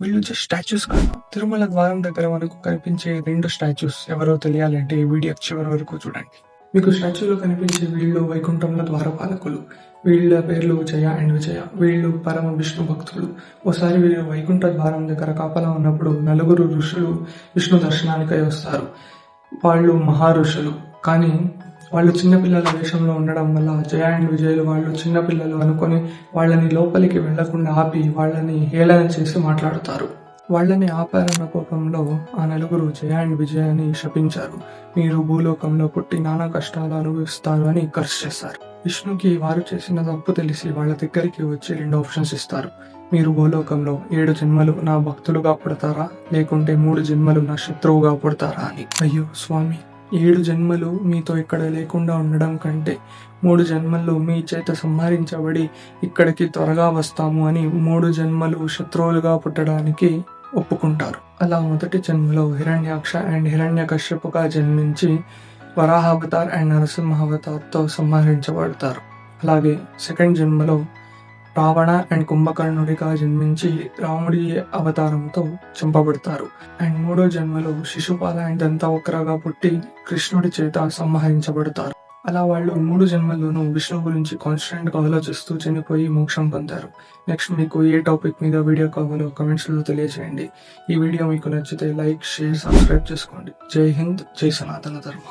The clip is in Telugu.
వీళ్ళు జస్ట్ స్టాచ్యూస్ కాదు. తిరుమల ద్వారం దగ్గర మనకు కనిపించే 2 స్టాచ్యూస్ ఎవరో తెలియాలంటే ఈ వీడియో చివరి వరకు చూడండి. మీకు స్టాచ్యూలో కనిపించే వీళ్ళు వైకుంఠంలో ద్వారపాలకులు. వీళ్ళ పేర్లు జయ అండ్ విజయ. వీళ్ళు పరమ విష్ణు భక్తులు. ఓసారి వీళ్ళు వైకుంఠ ద్వారం దగ్గర కాపలా ఉన్నప్పుడు నలుగురు ఋషులు విష్ణు దర్శనానికై వస్తారు. వాళ్ళు మహా ఋషులు, కానీ వాళ్ళు చిన్నపిల్లల వేషంలో ఉండడం వల్ల జయ అండ్ విజయలు వాళ్ళు చిన్నపిల్లలు అనుకొని వాళ్ళని లోపలికి వెళ్లకుండా ఆపి వాళ్ళని హేళన చేసి మాట్లాడుతారు. వాళ్ళని ఆపారన్న కోపంలో ఆ నలుగురు జయ అండ్ విజయని శపించారు. మీరు భూలోకంలో పుట్టి నానా కష్టాలు అనుభవిస్తారు అని కర్స్ చేస్తారు. విష్ణుకి వారు చేసిన తప్పు తెలిసి వాళ్ళ దగ్గరికి వచ్చి 2 ఆప్షన్స్ ఇస్తారు. మీరు భూలోకంలో 7 జన్మలు నా భక్తులుగా పుడతారా, లేకుంటే 3 జన్మలు నా శత్రువుగా పుడతారా అని. అయ్యో స్వామి, 7 జన్మలు మీతో ఇక్కడ లేకుండా ఉండడం కంటే 3 జన్మల్లో మీ చేత సంహరించబడి ఇక్కడికి త్వరగా వస్తాము అని 3 జన్మలు శత్రువులుగా పుట్టడానికి ఒప్పుకుంటారు. అలా మొదటి జన్మలో హిరణ్యాక్ష అండ్ హిరణ్యకశ్యపుగా జన్మించి వరాహావతార్ అండ్ నరసింహావతార్తో సంహరించబడతారు. అలాగే సెకండ్ జన్మలో రావణ అండ్ కుంభకర్ణుడిగా జన్మించి రాముడి అవతారంతో చంపబడతారు. అండ్ 3వ జన్మలో శిశుపాల అండ్ దంతవక్రగా పుట్టి కృష్ణుడి చేత సంహరించబడతారు. అలా వాళ్ళు 3 జన్మల్లోనూ విష్ణు గురించి కాన్స్టెంట్ గా ఆలోచిస్తూ చనిపోయి మోక్షం పొందారు. నెక్స్ట్ మీకు ఏ టాపిక్ మీద వీడియో కావాలో కమెంట్స్ లో తెలియజేయండి. ఈ వీడియో మీకు నచ్చితే లైక్, షేర్, సబ్స్క్రైబ్ చేసుకోండి. జై హింద్, జై సనాతన ధర్మ.